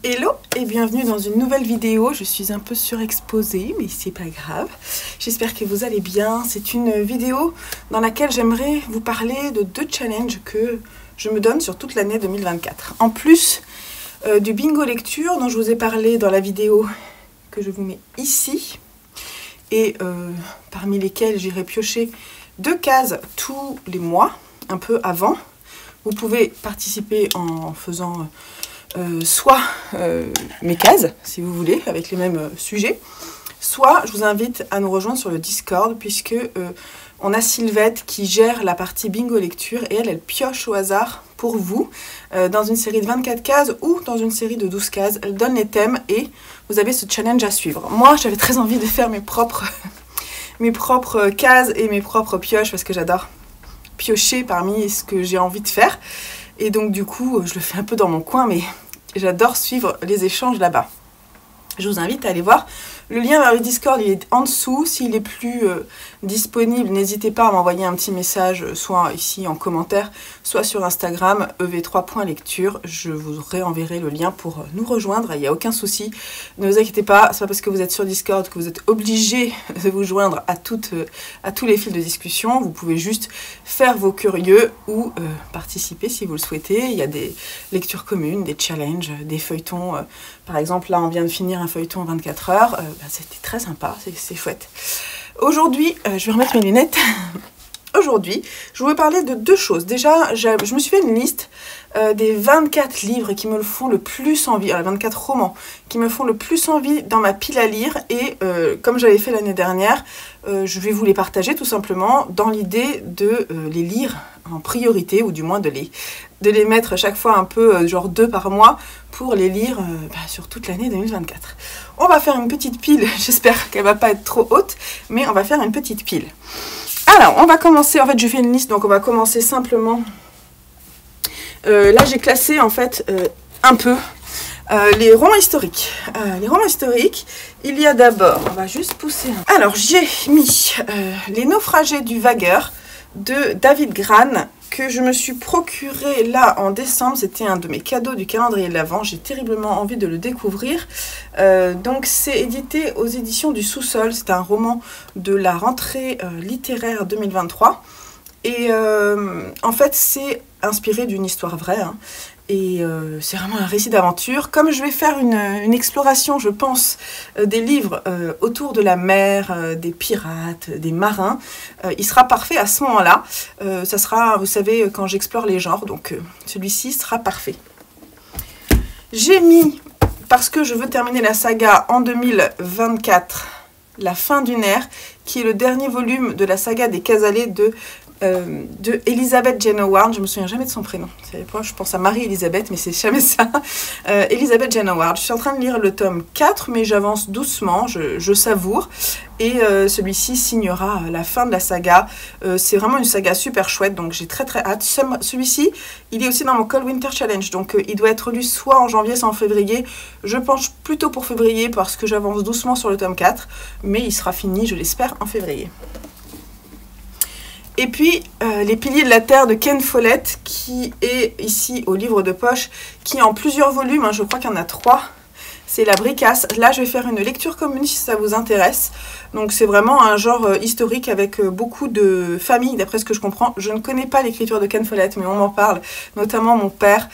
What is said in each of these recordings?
Hello et bienvenue dans une nouvelle vidéo. Je suis un peu surexposée mais c'est pas grave. J'espère que vous allez bien. C'est une vidéo dans laquelle j'aimerais vous parler de 2 challenges que je me donne sur toute l'année 2024. En plus du bingo lecture dont je vous ai parlé dans la vidéo que je vous mets ici et parmi lesquelles j'irai piocher 2 cases tous les mois, un peu avant. Vous pouvez participer en faisant soit mes cases, si vous voulez, avec les mêmes sujets, soit je vous invite à nous rejoindre sur le Discord, puisque on a Sylvette qui gère la partie bingo lecture, et elle pioche au hasard pour vous, dans une série de 24 cases ou dans une série de 12 cases. Elle donne les thèmes et vous avez ce challenge à suivre. Moi, j'avais très envie de faire mes propres cases et mes propres pioches, parce que j'adore piocher parmi ce que j'ai envie de faire. Et donc du coup, je le fais un peu dans mon coin, mais j'adore suivre les échanges là-bas. Je vous invite à aller voir. Le lien vers le Discord, il est en dessous. S'il est plus disponible, n'hésitez pas à m'envoyer un petit message, soit ici en commentaire, soit sur Instagram, ev3.lecture. Je vous réenverrai le lien pour nous rejoindre. Il n'y a aucun souci. Ne vous inquiétez pas, c'est pas parce que vous êtes sur Discord que vous êtes obligé de vous joindre à tous les fils de discussion. Vous pouvez juste faire vos curieux ou participer si vous le souhaitez. Il y a des lectures communes, des challenges, des feuilletons. Par exemple, là, on vient de finir un feuilleton en 24 heures. C'était très sympa, c'est chouette. Aujourd'hui, je vais remettre mes lunettes. Aujourd'hui, je voulais parler de 2 choses. Déjà, je me suis fait une liste des 24 livres qui me font le plus envie, 24 romans qui me font le plus envie dans ma pile à lire. Et comme j'avais fait l'année dernière, je vais vous les partager tout simplement dans l'idée de les lire en priorité, ou du moins de les mettre chaque fois un peu, genre 2 par mois, pour les lire sur toute l'année 2024. On va faire une petite pile, j'espère qu'elle va pas être trop haute, mais on va faire une petite pile. Alors, on va commencer, en fait j'ai fait une liste, donc on va commencer simplement. Là j'ai classé en fait un peu les romans historiques. Les romans historiques, il y a d'abord, on va juste pousser un... Alors j'ai mis Les naufragés du vagueur de David Grann, que je me suis procuré là en décembre. C'était un de mes cadeaux du calendrier de l'Avent. J'ai terriblement envie de le découvrir. Donc c'est édité aux éditions du Sous-sol. C'est un roman de la rentrée littéraire 2023. Et en fait c'est inspiré d'une histoire vraie, hein. Et c'est vraiment un récit d'aventure. Comme je vais faire une exploration, je pense, des livres autour de la mer, des pirates, des marins, il sera parfait à ce moment-là. Ça sera, vous savez, quand j'explore les genres, donc celui-ci sera parfait. J'ai mis, parce que je veux terminer la saga en 2024, La fin d'une ère, qui est le dernier volume de la saga des Casalets de Elizabeth Jane Howard. Je me souviens jamais de son prénom. Je pense à Marie-Elisabeth, mais c'est jamais ça. Elizabeth Jane Howard. Je suis en train de lire le tome 4, mais j'avance doucement, je savoure. Et celui-ci signera la fin de la saga. C'est vraiment une saga super chouette, donc j'ai très très hâte. Celui-ci, il est aussi dans mon Cold Winter Challenge, donc il doit être lu soit en janvier, soit en février. Je penche plutôt pour février, parce que j'avance doucement sur le tome 4, mais il sera fini, je l'espère, en février. Et puis, Les piliers de la terre de Ken Follett, qui est ici au livre de poche, qui est en plusieurs volumes, hein, je crois qu'il y en a 3. C'est La Bricasse. Là, je vais faire une lecture commune si ça vous intéresse. Donc, c'est vraiment un genre historique avec beaucoup de familles, d'après ce que je comprends. Je ne connais pas l'écriture de Ken Follett, mais on m'en parle, notamment mon père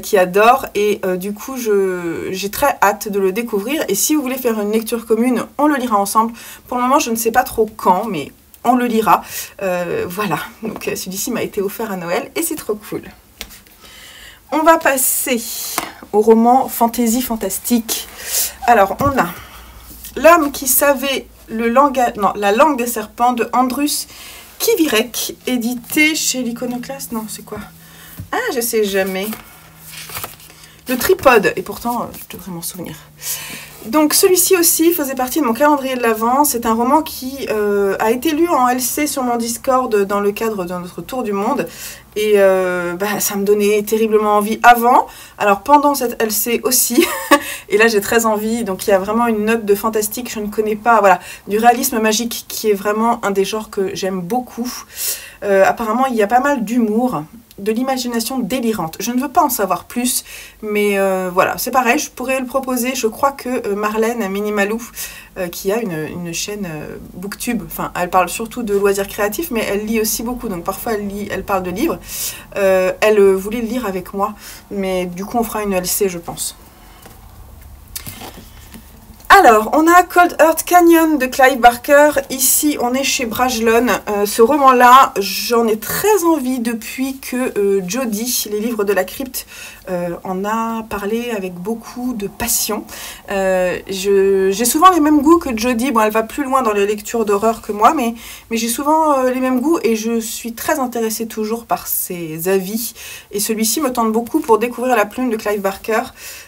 qui adore. Et du coup, j'ai très hâte de le découvrir. Et si vous voulez faire une lecture commune, on le lira ensemble. Pour le moment, je ne sais pas trop quand, mais on le lira. Voilà, donc celui-ci m'a été offert à Noël et c'est trop cool. On va passer au roman fantasy fantastique. Alors, on a L'homme qui savait la langue des serpents de Andrus Kivirek, édité chez l'Iconoclaste. Non, c'est quoi? Ah, je sais jamais. Le Tripode, et pourtant, je devrais m'en souvenir. Donc celui-ci aussi faisait partie de mon calendrier de l'Avent. C'est un roman qui a été lu en LC sur mon Discord dans le cadre de notre tour du monde. Et ça me donnait terriblement envie avant. Alors pendant cette LC aussi. Et là j'ai très envie. Donc il y a vraiment une note de fantastique. Je ne connais pas. Voilà. Du réalisme magique qui est vraiment un des genres que j'aime beaucoup. Apparemment il y a pas mal d'humour. De l'imagination délirante. Je ne veux pas en savoir plus. Mais voilà. C'est pareil. Je pourrais le proposer. Je crois que Marlène Minimalou, qui a une chaîne Booktube. Enfin, elle parle surtout de loisirs créatifs, mais elle lit aussi beaucoup. Donc parfois, elle parle de livres. Elle voulait le lire avec moi. Mais du coup, on fera une LC, je pense. Alors, on a Cold Earth Canyon de Clive Barker. Ici, on est chez Brajlon. Ce roman-là, j'en ai très envie depuis que Jodie, les livres de la crypte, en a parlé avec beaucoup de passion. J'ai souvent les mêmes goûts que Jodie. Bon, elle va plus loin dans les lectures d'horreur que moi, mais j'ai souvent les mêmes goûts et je suis très intéressée toujours par ses avis. Et celui-ci me tente beaucoup pour découvrir la plume de Clive Barker.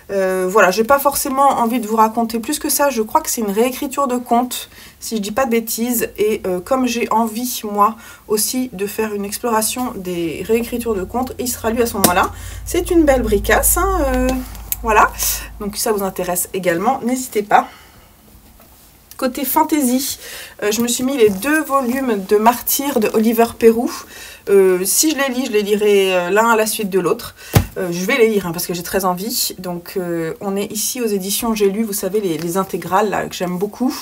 Voilà, j'ai pas forcément envie de vous raconter plus que ça. Je crois que c'est une réécriture de conte, si je dis pas de bêtises. Et comme j'ai envie, moi, aussi de faire une exploration des réécritures de contes, il sera lu à ce moment-là. C'est une belle bricasse, hein, voilà. Donc si ça vous intéresse également, n'hésitez pas. Côté fantasy, je me suis mis les 2 volumes de Martyrs de Oliver Perroux. Si je les lis, je les lirai l'un à la suite de l'autre. Je vais les lire hein, parce que j'ai très envie. Donc on est ici aux éditions J'ai lu, vous savez, les intégrales là, que j'aime beaucoup.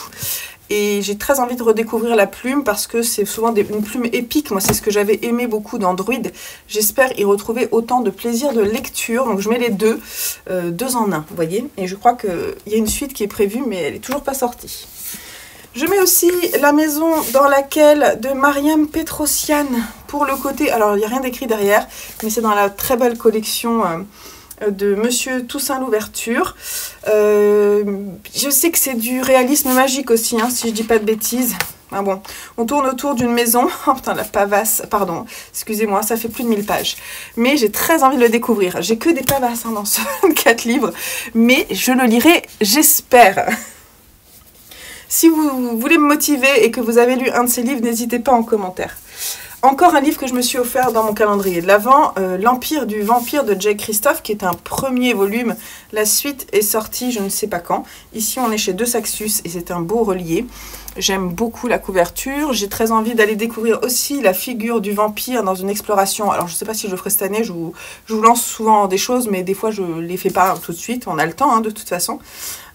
Et j'ai très envie de redécouvrir la plume parce que c'est souvent une plume épique. Moi, c'est ce que j'avais aimé beaucoup dans Druide. J'espère y retrouver autant de plaisir de lecture. Donc je mets les deux en un, vous voyez. Et je crois qu'il y a une suite qui est prévue, mais elle n'est toujours pas sortie. Je mets aussi La maison dans laquelle de Mariam Petrosian pour le côté. Alors, il n'y a rien d'écrit derrière, mais c'est dans la très belle collection de Monsieur Toussaint Louverture. Je sais que c'est du réalisme magique aussi, hein, si je dis pas de bêtises. Ah bon, on tourne autour d'une maison. Oh putain, la pavasse, pardon, excusez-moi, ça fait plus de 1000 pages. Mais j'ai très envie de le découvrir. J'ai que des pavasses hein, dans ce 4 livres, mais je le lirai, j'espère. Si vous voulez me motiver et que vous avez lu un de ces livres, n'hésitez pas en commentaire. Encore un livre que je me suis offert dans mon calendrier de l'Avent, L'Empire du Vampire de Jake Christophe, qui est un premier volume. La suite est sortie je ne sais pas quand. Ici, on est chez De Saxus et c'est un beau relié. J'aime beaucoup la couverture. J'ai très envie d'aller découvrir aussi la figure du vampire dans une exploration. Alors, je ne sais pas si je le ferai cette année. Je vous lance souvent des choses, mais des fois, je ne les fais pas tout de suite. On a le temps, hein, de toute façon.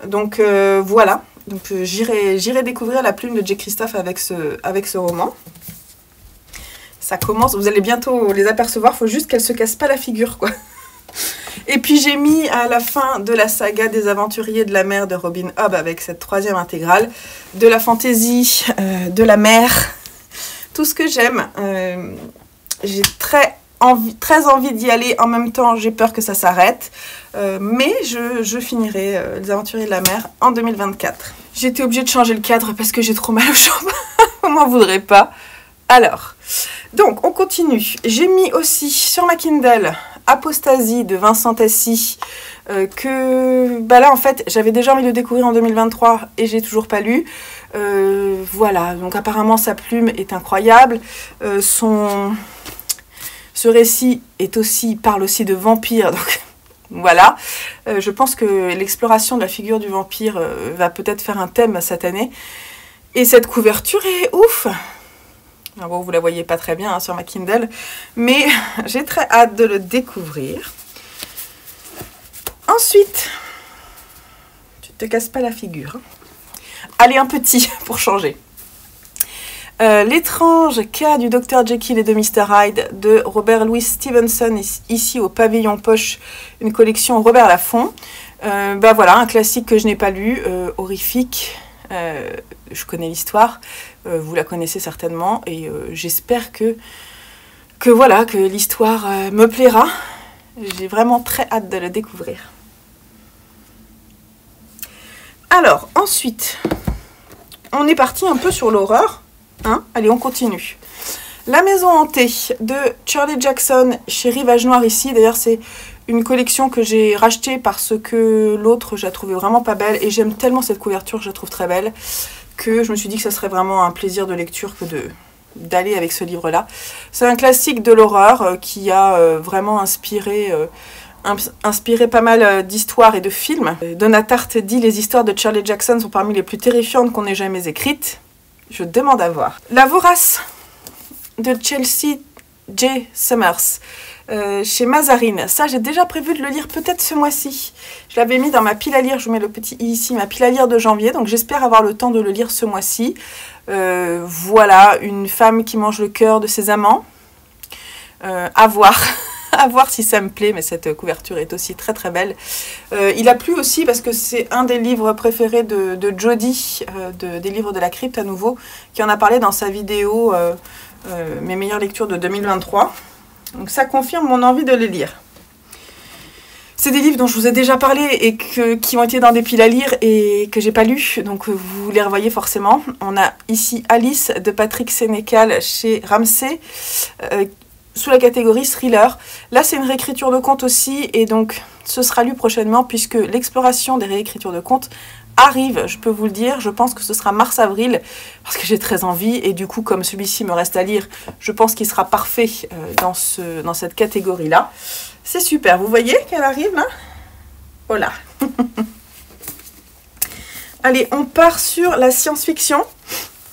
Donc, voilà. Donc, j'irai découvrir la plume de Jake Christophe avec ce roman. Ça commence, vous allez bientôt les apercevoir, il faut juste qu'elle se casse pas la figure, quoi. Et puis j'ai mis à la fin de la saga des aventuriers de la mer de Robin Hobb avec cette 3e intégrale, de la fantaisie, de la mer, tout ce que j'aime. J'ai très envie d'y aller, en même temps j'ai peur que ça s'arrête, mais je finirai les aventuriers de la mer en 2024. J'ai été obligée de changer le cadre parce que j'ai trop mal aux jambes, on m'en voudrait pas. Alors, donc on continue. J'ai mis aussi sur ma Kindle Apostasie de Vincent Tassi, que là en fait j'avais déjà envie de découvrir en 2023 et j'ai toujours pas lu. Voilà, donc apparemment sa plume est incroyable. Ce récit parle aussi de vampires, donc voilà. Je pense que l'exploration de la figure du vampire va peut-être faire un thème cette année. Et cette couverture est ouf! Bon, vous la voyez pas très bien hein, sur ma Kindle, mais j'ai très hâte de le découvrir. Ensuite, tu te casses pas la figure. Hein. Allez, un petit pour changer. L'étrange cas du Dr Jekyll et de Mr Hyde de Robert Louis Stevenson, ici au Pavillon Poche, une collection Robert Laffont. Voilà, un classique que je n'ai pas lu, horrifique. Je connais l'histoire, vous la connaissez certainement et j'espère que l'histoire me plaira. J'ai vraiment très hâte de le découvrir. Alors ensuite, on est parti un peu sur l'horreur, hein. Allez, on continue. La maison hantée de Shirley Jackson chez Rivage Noir ici. D'ailleurs, c'est une collection que j'ai rachetée parce que l'autre, je la trouvais vraiment pas belle. Et j'aime tellement cette couverture, je la trouve très belle, que je me suis dit que ça serait vraiment un plaisir de lecture que d'aller avec ce livre-là. C'est un classique de l'horreur qui a vraiment inspiré pas mal d'histoires et de films. Donna Tartt dit « Les histoires de Shirley Jackson sont parmi les plus terrifiantes qu'on ait jamais écrites ». Je demande à voir. La Vorace de Chelsea J. Summers. Chez Mazarine. Ça, j'ai déjà prévu de le lire peut-être ce mois-ci. Je l'avais mis dans ma pile à lire, je vous mets le petit i ici, ma pile à lire de janvier, donc j'espère avoir le temps de le lire ce mois-ci. Voilà, une femme qui mange le cœur de ses amants. À voir. À voir si ça me plaît, mais cette couverture est aussi très très belle. Il a plu aussi parce que c'est un des livres préférés de Jodie, des livres de la crypte à nouveau, qui en a parlé dans sa vidéo mes meilleures lectures de 2023. Donc ça confirme mon envie de les lire. C'est des livres dont je vous ai déjà parlé et qui ont été dans des piles à lire et que j'ai pas lu, donc vous les revoyez forcément. On a ici Alice de Patrick Sénécal chez Ramsay, sous la catégorie thriller. Là c'est une réécriture de contes aussi et donc ce sera lu prochainement puisque l'exploration des réécritures de contes arrive, je peux vous le dire, je pense que ce sera mars-avril, parce que j'ai très envie, et du coup, comme celui-ci me reste à lire, je pense qu'il sera parfait dans cette catégorie-là. C'est super, vous voyez qu'elle arrive, là? Voilà. Allez, on part sur la science-fiction,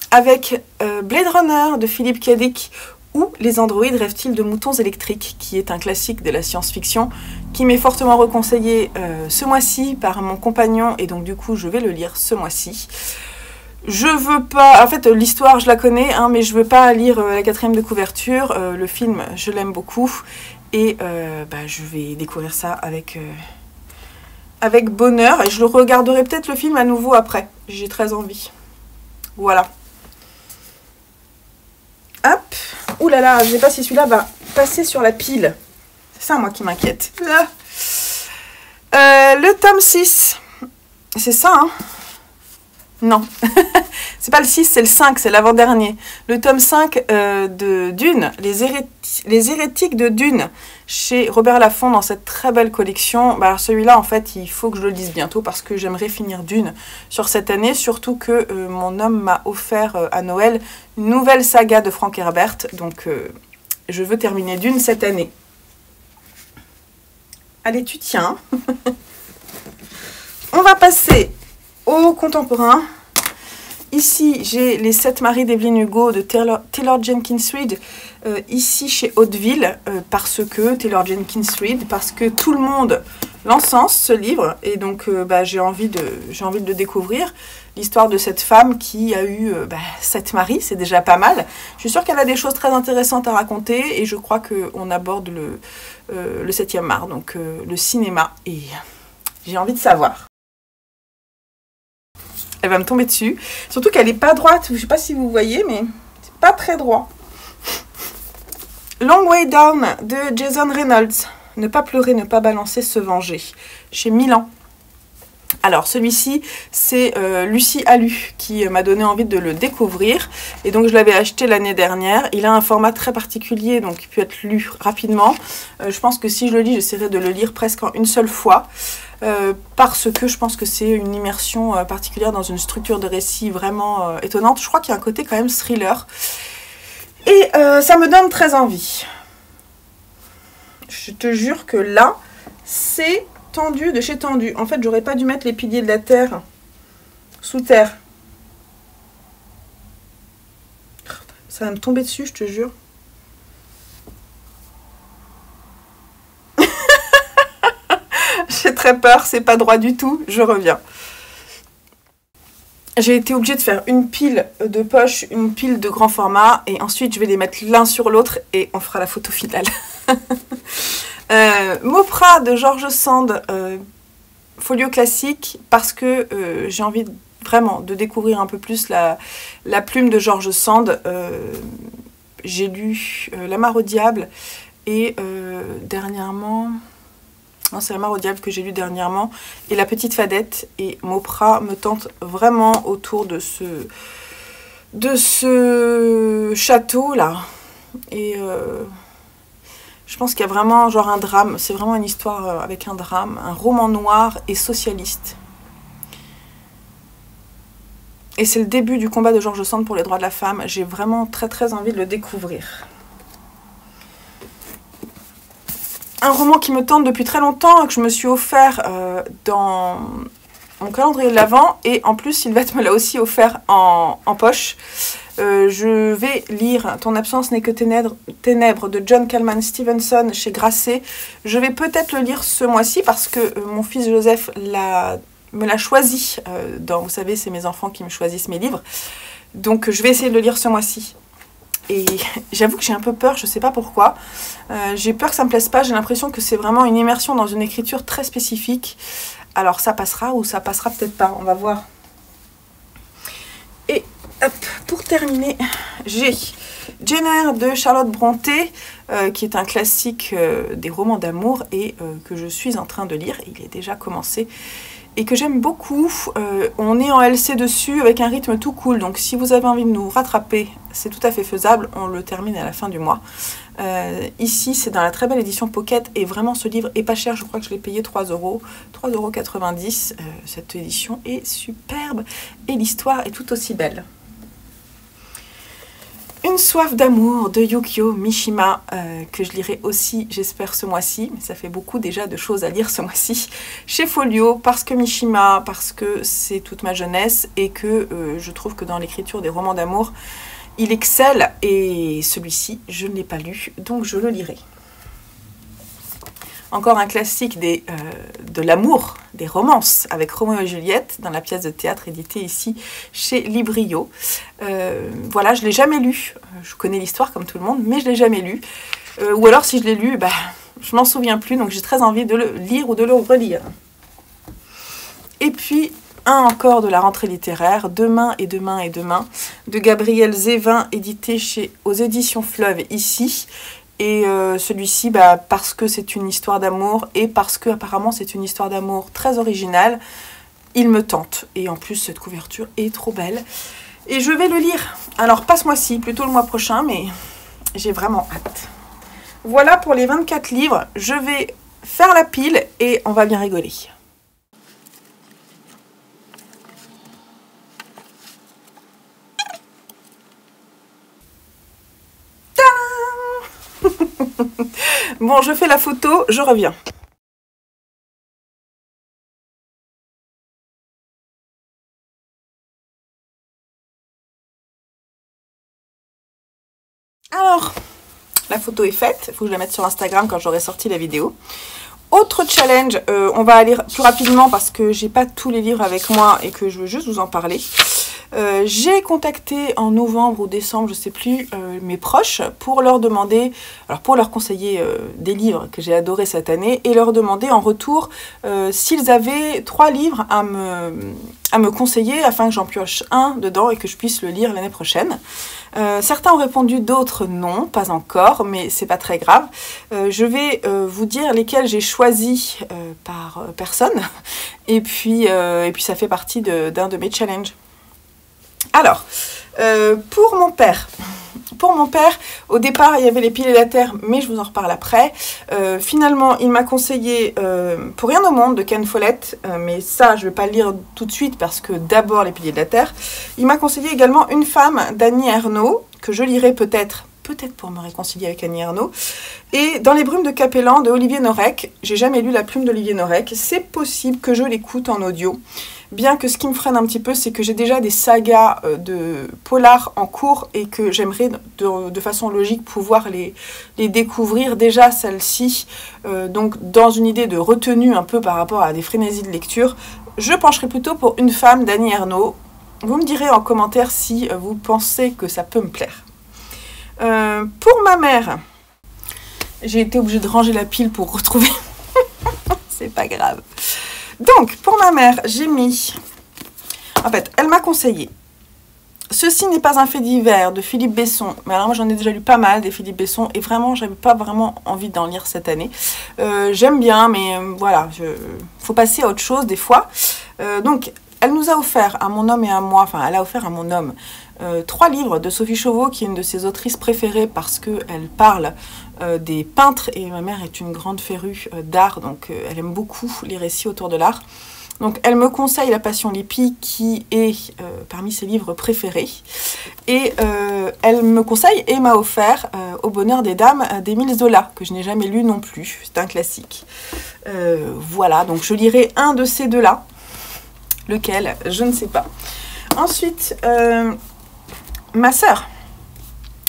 avec Blade Runner de Philip K. Dick, ou Les androïdes rêvent-ils de moutons électriques, qui est un classique de la science-fiction, qui m'est fortement reconseillé ce mois-ci par mon compagnon, et donc du coup je vais le lire ce mois-ci. Je veux pas... En fait, l'histoire je la connais, hein, mais je veux pas lire la 4e de couverture. Le film, je l'aime beaucoup, et je vais découvrir ça avec bonheur, et je le regarderai peut-être le film à nouveau après. J'ai très envie. Voilà. Hop. Ouh là là, je ne sais pas si celui-là va passer sur la pile. C'est ça, moi, qui m'inquiète. Le tome 6. C'est ça, hein? Non. C'est pas le 6, c'est le 5, c'est l'avant-dernier. Le tome 5 de Dune, les hérétiques de Dune, chez Robert Laffont, dans cette très belle collection. Bah, celui-là, en fait, il faut que je le lise bientôt parce que j'aimerais finir Dune sur cette année, surtout que mon homme m'a offert à Noël une nouvelle saga de Frank Herbert, donc je veux terminer Dune cette année. Allez, tu tiens. On va passer au contemporain. Ici, j'ai Les 7 maris d'Evelyn Hugo de Taylor Jenkins Reid, ici chez Hauteville, parce que parce que tout le monde l'encense, ce livre, et donc j'ai envie de le découvrir. L'histoire de cette femme qui a eu 7 maris, c'est déjà pas mal. Je suis sûre qu'elle a des choses très intéressantes à raconter, et je crois qu'on aborde le 7e art, donc le cinéma, et j'ai envie de savoir. Elle va me tomber dessus. Surtout qu'elle n'est pas droite. Je ne sais pas si vous voyez, mais c'est pas très droit. Long Way Down de Jason Reynolds. Ne pas pleurer, ne pas balancer, se venger. Chez Milan. Alors, celui-ci, c'est Lucie Alu qui m'a donné envie de le découvrir. Et donc, je l'avais acheté l'année dernière. Il a un format très particulier, donc il peut être lu rapidement. Je pense que si je le lis, j'essaierai de le lire presque en une seule fois. Parce que je pense que c'est une immersion particulière dans une structure de récit vraiment étonnante. Je crois qu'il y a un côté quand même thriller. Et ça me donne très envie. Je te jure que là, c'est tendu de chez tendu. En fait, j'aurais pas dû mettre les piliers de la terre sous terre. Ça va me tomber dessus, je te jure. J'ai très peur, c'est pas droit du tout, je reviens. J'ai été obligée de faire une pile de poche, une pile de grand format, et ensuite je vais les mettre l'un sur l'autre et on fera la photo finale. Mauprat de George Sand, folio classique, parce que j'ai envie vraiment de découvrir un peu plus la plume de George Sand. J'ai lu La Mare au diable et dernièrement... Non, c'est La Mare au diable que j'ai lu dernièrement. Et La Petite Fadette. Et Mauprat me tente vraiment autour de ce château-là. Et je pense qu'il y a vraiment genre un drame. C'est vraiment une histoire avec un drame. Un roman noir et socialiste. Et c'est le début du combat de George Sand pour les droits de la femme. J'ai vraiment très envie de le découvrir. Un roman qui me tente depuis très longtemps et que je me suis offert dans mon calendrier de l'Avent. Et en plus, Sylvette me l'a aussi offert en poche. Je vais lire Ton absence n'est que ténèbres de John Calman Stevenson chez Grasset. Je vais peut-être le lire ce mois-ci parce que mon fils Joseph me l'a choisi. Vous savez, c'est mes enfants qui me choisissent mes livres. Donc je vais essayer de le lire ce mois-ci. Et j'avoue que j'ai un peu peur, je ne sais pas pourquoi. J'ai peur que ça ne me plaise pas, j'ai l'impression que c'est vraiment une immersion dans une écriture très spécifique. Alors ça passera ou ça passera peut-être pas, on va voir. Et hop, pour terminer, j'ai Jane Eyre de Charlotte Brontë, qui est un classique des romans d'amour et que je suis en train de lire. Il est déjà commencé. Et que j'aime beaucoup. On est en LC dessus avec un rythme tout cool, donc si vous avez envie de nous rattraper, c'est tout à fait faisable, on le termine à la fin du mois. Ici, c'est dans la très belle édition Pocket, et vraiment ce livre est pas cher, je crois que je l'ai payé 3 €, 3,90 €. Cette édition est superbe, et l'histoire est tout aussi belle. Une soif d'amour de Yukio Mishima, que je lirai aussi, j'espère, ce mois-ci. Mais ça fait beaucoup déjà de choses à lire ce mois-ci. Chez Folio, parce que Mishima, parce que c'est toute ma jeunesse et que je trouve que dans l'écriture des romans d'amour, il excelle. Et celui-ci, je ne l'ai pas lu, donc je le lirai. Encore un classique de l'amour, des romances, avec Roméo et Juliette, dans la pièce de théâtre éditée ici chez Librio. Voilà, je ne l'ai jamais lu. Je connais l'histoire comme tout le monde, mais je ne l'ai jamais lu. Ou alors, si je l'ai lu, je m'en souviens plus, donc j'ai très envie de le lire ou de le relire. Et puis, un encore de la rentrée littéraire, Demain et demain et demain, de Gabriel Zévin, édité aux éditions Fleuve ici. Et celui-ci, parce que c'est une histoire d'amour et parce que apparemment c'est une histoire d'amour très originale, il me tente. Et en plus, cette couverture est trop belle. Et je vais le lire. Alors, pas ce mois-ci, plutôt le mois prochain, mais j'ai vraiment hâte. Voilà pour les 24 livres. Je vais faire la pile et on va bien rigoler. Bon, je fais la photo, je reviens. Alors, la photo est faite. Il faut que je la mette sur Instagram quand j'aurai sorti la vidéo. Autre challenge, on va aller plus rapidement parce que j'ai pas tous les livres avec moi et que je veux juste vous en parler. J'ai contacté en novembre ou décembre, je sais plus, mes proches pour leur demander, alors pour leur conseiller des livres que j'ai adorés cette année et leur demander en retour s'ils avaient 3 livres à me conseiller afin que j'en pioche un dedans et que je puisse le lire l'année prochaine. Certains ont répondu, d'autres non, pas encore, mais c'est pas très grave. Je vais vous dire lesquels j'ai choisis par personne et puis ça fait partie d'un de mes challenges. Alors, pour mon père, au départ, il y avait Les Piliers de la Terre, mais je vous en reparle après. Finalement, il m'a conseillé Pour rien au monde de Ken Follett, mais ça, je ne vais pas le lire tout de suite parce que d'abord Les Piliers de la Terre. Il m'a conseillé également Une femme d'Annie Ernaux, que je lirai peut-être pour me réconcilier avec Annie Ernaux. Et Dans les brumes de Capellan de Olivier Norek. J'ai jamais lu La plume d'Olivier Norek. C'est possible que je l'écoute en audio. Bien que ce qui me freine un petit peu, c'est que j'ai déjà des sagas de polar en cours et que j'aimerais de façon logique pouvoir les découvrir. Déjà celle-ci, donc dans une idée de retenue un peu par rapport à des frénésies de lecture, je pencherai plutôt pour Une femme d'Annie Ernaux. Vous me direz en commentaire si vous pensez que ça peut me plaire. Pour ma mère, j'ai été obligée de ranger la pile pour retrouver. C'est pas grave. Donc, pour ma mère, j'ai mis... En fait, elle m'a conseillé Ceci n'est pas un fait divers de Philippe Besson. Mais alors moi j'en ai déjà lu pas mal des Philippe Besson et vraiment j'avais pas vraiment envie d'en lire cette année. J'aime bien mais voilà, faut passer à autre chose des fois. Donc elle nous a offert à mon homme et à moi, enfin elle a offert à mon homme 3 livres de Sophie Chauveau qui est une de ses autrices préférées parce qu'elle parle des peintres et ma mère est une grande férue d'art donc elle aime beaucoup les récits autour de l'art. Donc elle me conseille La Passion Lippi qui est parmi ses livres préférés. Et elle me conseille et m'a offert Au bonheur des dames d'Émile Zola, que je n'ai jamais lu non plus. C'est un classique. Voilà, donc je lirai un de ces deux-là. Lequel? Je ne sais pas. Ensuite, ma sœur.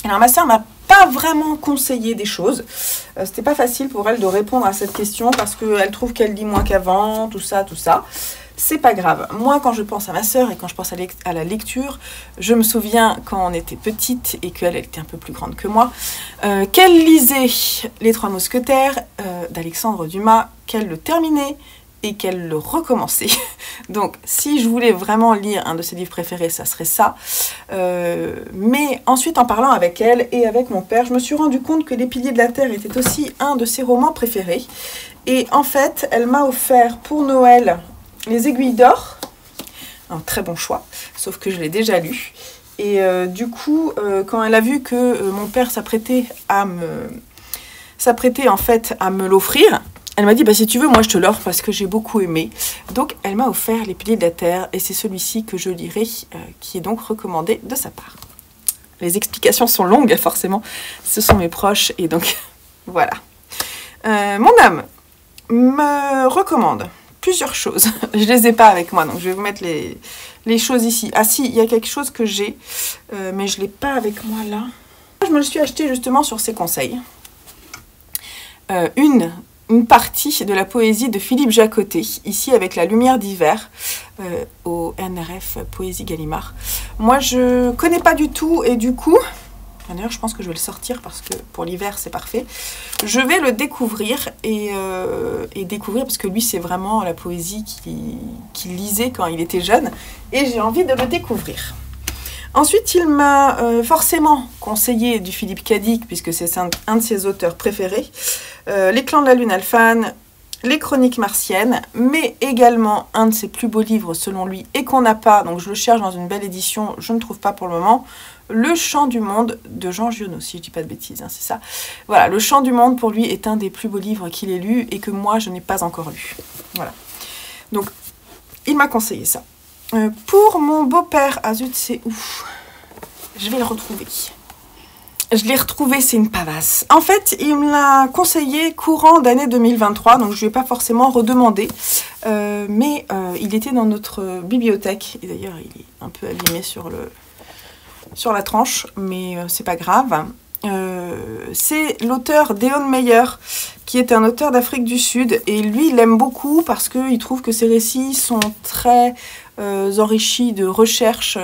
Alors ma sœur m'a pas vraiment conseillé des choses. C'était pas facile pour elle de répondre à cette question parce qu'elle trouve qu'elle lit moins qu'avant, tout ça, tout ça. C'est pas grave. Moi, quand je pense à ma sœur et quand je pense à la lecture, je me souviens quand on était petite et qu'elle était un peu plus grande que moi, qu'elle lisait Les Trois Mousquetaires d'Alexandre Dumas, qu'elle le terminait et qu'elle le recommençait. Donc, si je voulais vraiment lire un de ses livres préférés, ça serait ça. Mais ensuite, en parlant avec elle et avec mon père, je me suis rendu compte que Les Piliers de la Terre était aussi un de ses romans préférés. Et en fait, elle m'a offert pour Noël Les Aiguilles d'Or. Un très bon choix, sauf que je l'ai déjà lu. Et du coup, quand elle a vu que mon père s'apprêtait en fait à me l'offrir, elle m'a dit, bah, si tu veux, moi je te l'offre parce que j'ai beaucoup aimé. Donc elle m'a offert Les Piliers de la Terre et c'est celui-ci que je lirai, qui est donc recommandé de sa part. Les explications sont longues, forcément. Ce sont mes proches et donc voilà. Mon âme me recommande plusieurs choses. Je ne les ai pas avec moi, donc je vais vous mettre les choses ici. Ah si, il y a quelque chose que j'ai, mais je ne l'ai pas avec moi là. Je me le suis acheté justement sur ses conseils. Une partie de la poésie de Philippe Jacotet, ici avec La Lumière d'hiver, au NRF Poésie Gallimard. Moi, je connais pas du tout, et du coup, d'ailleurs, je pense que je vais le sortir parce que pour l'hiver, c'est parfait. Je vais le découvrir, et découvrir, parce que lui, c'est vraiment la poésie qu'il lisait quand il était jeune, et j'ai envie de le découvrir. Ensuite, il m'a forcément conseillé du Philippe Cadic, puisque c'est un de ses auteurs préférés, Les Clans de la Lune Alphane, Les Chroniques martiennes, mais également un de ses plus beaux livres selon lui, et qu'on n'a pas, donc je le cherche dans une belle édition, je ne trouve pas pour le moment, Le Chant du Monde de Jean Giono, si je ne dis pas de bêtises, hein, c'est ça. Voilà, Le Chant du Monde, pour lui, est un des plus beaux livres qu'il ait lu, et que moi, je n'ai pas encore lu. Voilà. Donc, il m'a conseillé ça. Pour mon beau-père, ah zut, c'est où? Je vais le retrouver. Je l'ai retrouvé, c'est une pavasse. En fait, il me l'a conseillé courant d'année 2023, donc je ne lui ai pas forcément redemandé. Mais il était dans notre bibliothèque, et d'ailleurs il est un peu abîmé sur la tranche, mais c'est pas grave. C'est l'auteur Deon Meyer, qui est un auteur d'Afrique du Sud, et lui il l'aime beaucoup parce qu'il trouve que ses récits sont très enrichis de recherches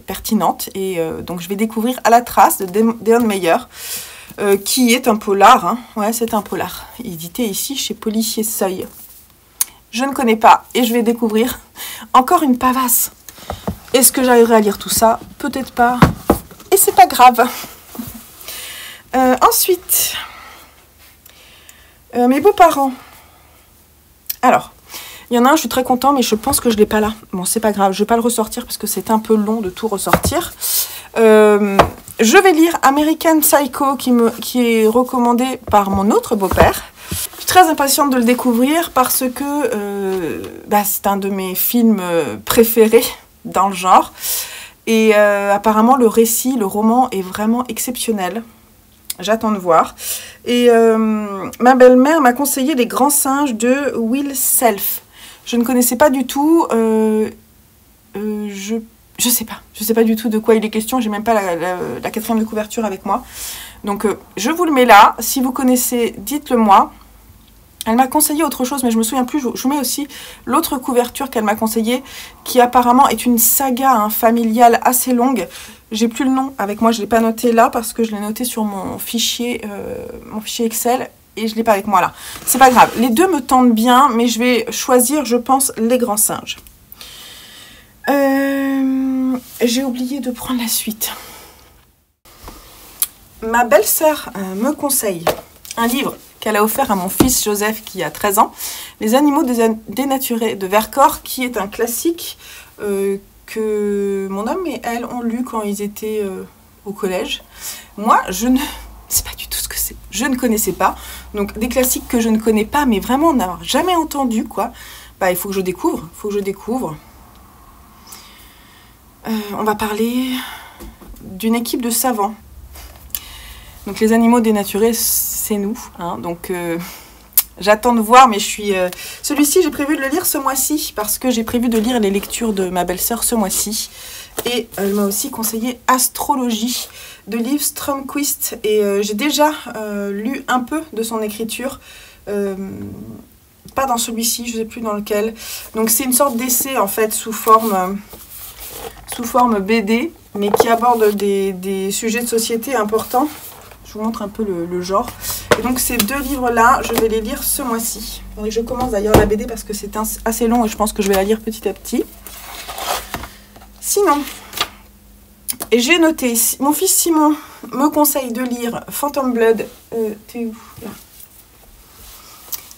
pertinentes, et donc je vais découvrir À la trace de Deon Meyer, qui est un polar, hein. Ouais, c'est un polar, édité ici chez Policier Seuil. Je ne connais pas, et je vais découvrir encore une pavasse. Est-ce que j'arriverai à lire tout ça? Peut-être pas, et c'est pas grave. Ensuite, mes beaux-parents. Alors, il y en a un, je suis très content, mais je pense que je ne l'ai pas là. Bon, c'est pas grave, je ne vais pas le ressortir parce que c'est un peu long de tout ressortir. Je vais lire American Psycho, qui est recommandé par mon autre beau-père. Je suis très impatiente de le découvrir parce que c'est un de mes films préférés dans le genre. Et apparemment, le récit, le roman est vraiment exceptionnel. J'attends de voir. Et ma belle-mère m'a conseillé Les Grands Singes de Will Self. Je ne connaissais pas du tout. Je sais pas. Je sais pas du tout de quoi il est question. J'ai même pas la quatrième de couverture avec moi. Donc je vous le mets là. Si vous connaissez, dites-le moi. Elle m'a conseillé autre chose, mais je me souviens plus. Je vous mets aussi l'autre couverture qu'elle m'a conseillée, qui apparemment est une saga familiale assez longue. J'ai plus le nom avec moi, je ne l'ai pas noté là parce que je l'ai noté sur mon fichier Excel et je ne l'ai pas avec moi là. C'est pas grave, les deux me tentent bien, mais je vais choisir, je pense, Les Grands Singes. J'ai oublié de prendre la suite. Ma belle-sœur me conseille un livre qu'elle a offert à mon fils Joseph qui a 13 ans, Les Animaux dénaturés de Vercors, qui est un classique que mon homme et elle ont lu quand ils étaient au collège. Moi, je ne sais pas du tout ce que c'est. Je ne connaissais pas. Donc des classiques que je ne connais pas, mais vraiment n'avoir jamais entendu, quoi. bah, il faut que je découvre. On va parler d'une équipe de savants. Donc les animaux dénaturés, c'est nous. Hein, donc j'attends de voir, mais je suis... Celui-ci, j'ai prévu de le lire ce mois-ci, parce que j'ai prévu de lire les lectures de ma belle-sœur ce mois-ci. Et elle m'a aussi conseillé Astrologie de Liv Strömquist. Et j'ai déjà lu un peu de son écriture. Pas dans celui-ci, je ne sais plus dans lequel. Donc c'est une sorte d'essai, en fait, sous forme BD, mais qui aborde des sujets de société importants. Je vous montre un peu le genre. Et donc ces deux livres-là, je vais les lire ce mois-ci. Je commence d'ailleurs la BD parce que c'est assez long et je pense que je vais la lire petit à petit. Sinon, j'ai noté, mon fils Simon me conseille de lire Phantom Blood. T'es où là?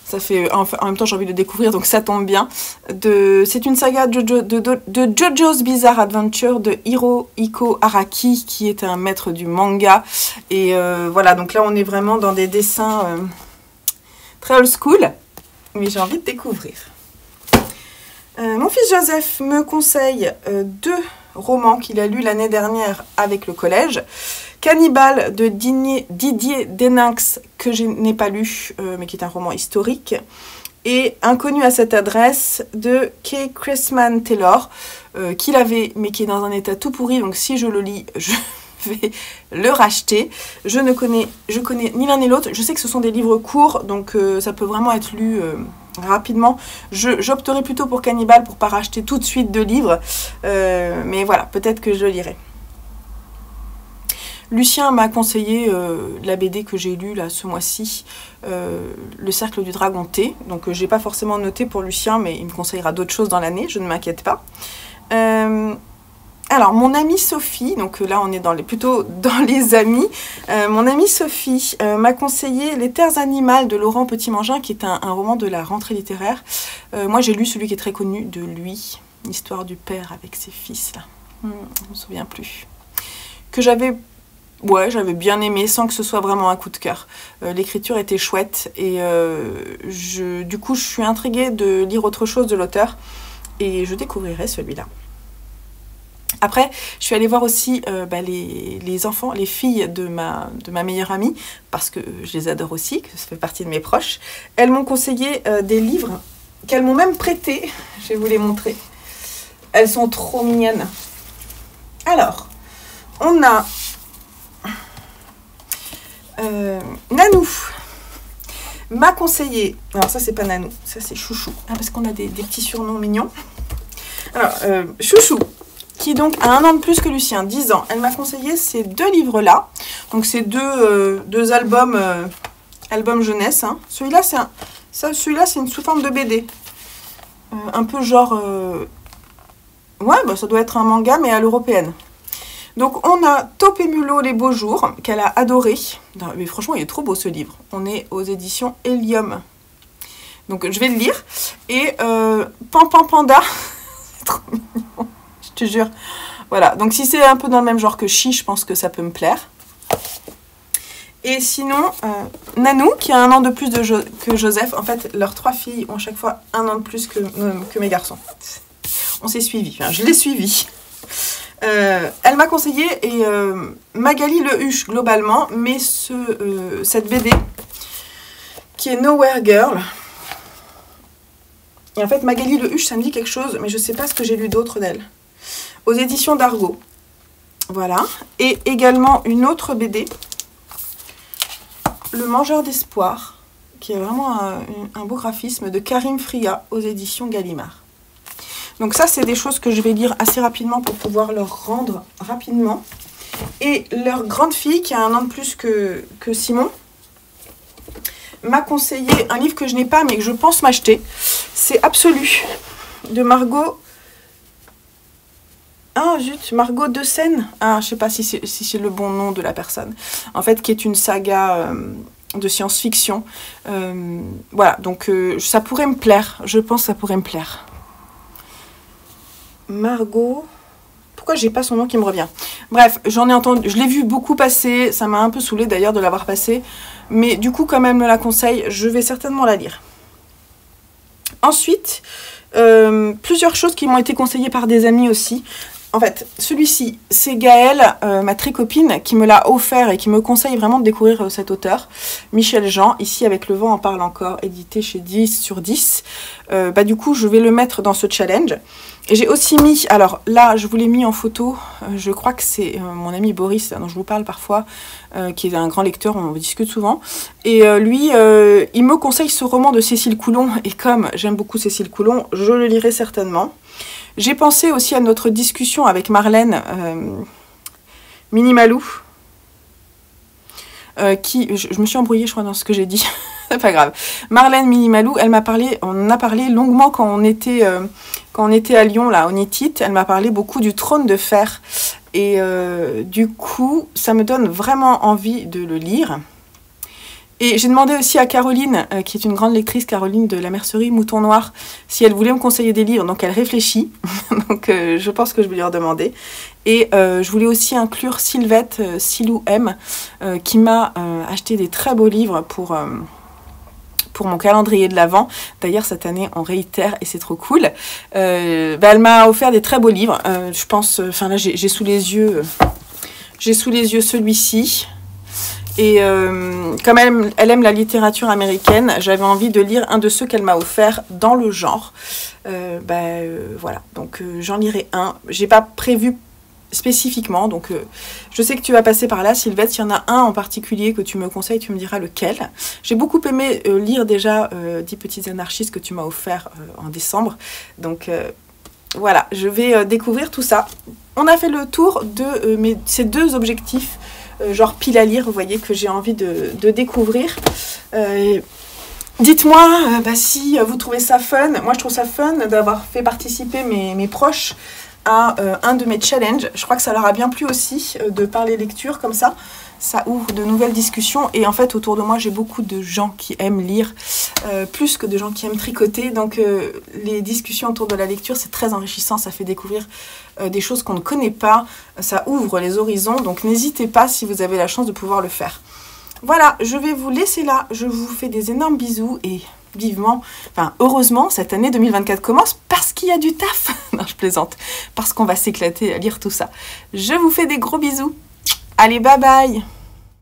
Ça fait, en même temps j'ai envie de le découvrir, donc ça tombe bien. C'est une saga de JoJo's Bizarre Adventure de Hirohiko Araki, qui est un maître du manga. Et voilà, donc là on est vraiment dans des dessins très old school, mais j'ai envie de découvrir. Mon fils Joseph me conseille deux romans qu'il a lus l'année dernière avec le collège. Cannibale de Didier Deninx, que je n'ai pas lu, mais qui est un roman historique. Et Inconnu à cette adresse de Kay Cressman Taylor, qu'il avait, mais qui est dans un état tout pourri. Donc si je le lis, je vais le racheter. Je connais ni l'un ni l'autre. Je sais que ce sont des livres courts, donc ça peut vraiment être lu rapidement. J'opterai plutôt pour Cannibale pour ne pas racheter tout de suite de livres. Mais voilà, peut-être que je le lirai. Lucien m'a conseillé la BD que j'ai lue là ce mois-ci, Le Cercle du Dragon T. Donc j'ai pas forcément noté pour Lucien, mais il me conseillera d'autres choses dans l'année, je ne m'inquiète pas. Alors mon amie Sophie, donc là on est plutôt dans les amis. Mon amie Sophie m'a conseillé Les Terres animales de Laurent Petit-Mangin, qui est un roman de la rentrée littéraire. Moi j'ai lu celui qui est très connu de lui, l'histoire du père avec ses fils là. Je ne me souviens plus. Que j'avais bien aimé sans que ce soit vraiment un coup de cœur. L'écriture était chouette et du coup je suis intriguée de lire autre chose de l'auteur et je découvrirai celui-là. Après, je suis allée voir aussi les enfants, les filles de ma meilleure amie, parce que je les adore aussi, que ça fait partie de mes proches. Elles m'ont conseillé des livres qu'elles m'ont même prêtés. Je vais vous les montrer. Elles sont trop mignonnes. Alors, on a Nanou m'a conseillé, alors ça c'est pas Nanou, ça c'est Chouchou, parce qu'on a des petits surnoms mignons. Alors Chouchou, qui donc a 1 an de plus que Lucien, 10 ans, elle m'a conseillé ces deux livres là, donc ces deux albums jeunesse, hein. Celui-là c'est une sous forme de BD, un peu genre ça doit être un manga mais à l'européenne. Donc on a Top et Mulot, Les Beaux Jours, qu'elle a adoré. Non, mais franchement, il est trop beau ce livre. On est aux éditions Helium. Donc je vais le lire. Et Pan Pan Panda, c'est trop mignon, je te jure. Voilà, donc si c'est un peu dans le même genre que Chi, je pense que ça peut me plaire. Et sinon, Nanou, qui a 1 an de plus que Joseph. En fait, leurs 3 filles ont chaque fois 1 an de plus que mes garçons. On s'est suivis, enfin, je l'ai suivi. Elle m'a conseillé, et Magali Le Huche globalement, mais cette BD qui est Nowhere Girl. Et en fait, Magali Le Huche, ça me dit quelque chose, mais je ne sais pas ce que j'ai lu d'autre d'elle. Aux éditions d'Argo. Voilà. Et également une autre BD, Le Mangeur d'Espoir, qui est vraiment un beau graphisme, de Karim Fria, aux éditions Gallimard. Donc ça, c'est des choses que je vais lire assez rapidement pour pouvoir leur rendre rapidement. Et leur grande fille, qui a 1 an de plus que Simon, m'a conseillé un livre que je n'ai pas, mais que je pense m'acheter. C'est Absolu, de Margot... Ah zut, Margot de Seine. Ah, je ne sais pas si c'est le bon nom de la personne. En fait, qui est une saga de science-fiction. Voilà, donc ça pourrait me plaire. Je pense que ça pourrait me plaire. Margot, pourquoi j'ai pas son nom qui me revient? Bref, j'en ai entendu, je l'ai vu beaucoup passer, ça m'a un peu saoulée d'ailleurs de l'avoir passé, mais du coup quand même me la conseille, je vais certainement la lire. Ensuite, plusieurs choses qui m'ont été conseillées par des amis aussi. En fait, celui-ci, c'est Gaëlle, ma très copine, qui me l'a offert et qui me conseille vraiment de découvrir cet auteur. Michel Jean, ici avec le vent en parle encore, édité chez 10 sur 10. Du coup, je vais le mettre dans ce challenge. Et j'ai aussi mis, alors là, je vous l'ai mis en photo, je crois que c'est mon ami Boris, dont je vous parle parfois, qui est un grand lecteur, on discute souvent. Et lui, il me conseille ce roman de Cécile Coulon, et comme j'aime beaucoup Cécile Coulon, je le lirai certainement. J'ai pensé aussi à notre discussion avec Marlène Minimalou, je me suis embrouillée, je crois, dans ce que j'ai dit. C'est pas grave. Marlène Minimalou, on a parlé longuement quand on était à Lyon, là, au Nitite. Elle m'a parlé beaucoup du Trône de Fer. Et du coup, ça me donne vraiment envie de le lire. Et j'ai demandé aussi à Caroline, qui est une grande lectrice, Caroline de la mercerie Mouton Noir, si elle voulait me conseiller des livres. Donc elle réfléchit, donc je pense que je vais lui redemander. Et je voulais aussi inclure Sylvette, Silou M, qui m'a acheté des très beaux livres pour mon calendrier de l'Avent. D'ailleurs, cette année, on réitère et c'est trop cool. Elle m'a offert des très beaux livres. Je pense, enfin là, j'ai sous les yeux celui-ci. Et comme elle aime la littérature américaine, j'avais envie de lire un de ceux qu'elle m'a offert dans le genre. Voilà, donc j'en lirai un. J'ai pas prévu spécifiquement, donc je sais que tu vas passer par là, Sylvette. S'il y en a un en particulier que tu me conseilles, tu me diras lequel. J'ai beaucoup aimé lire déjà 10 petites anarchistes que tu m'as offert en décembre. Donc voilà, je vais découvrir tout ça. On a fait le tour de ces deux objectifs. Genre pile à lire, vous voyez, que j'ai envie de découvrir. Dites-moi si vous trouvez ça fun. Moi, je trouve ça fun d'avoir fait participer mes proches à un de mes challenges. Je crois que ça leur a bien plu aussi de parler lecture comme ça. Ça ouvre de nouvelles discussions. Et en fait, autour de moi, j'ai beaucoup de gens qui aiment lire, plus que de gens qui aiment tricoter. Donc, les discussions autour de la lecture, c'est très enrichissant. Ça fait découvrir des choses qu'on ne connaît pas. Ça ouvre les horizons. Donc, n'hésitez pas si vous avez la chance de pouvoir le faire. Voilà, je vais vous laisser là. Je vous fais des énormes bisous et vivement, enfin heureusement, cette année 2024 commence parce qu'il y a du taf. Non, je plaisante. Parce qu'on va s'éclater à lire tout ça. Je vous fais des gros bisous. Allez, bye bye!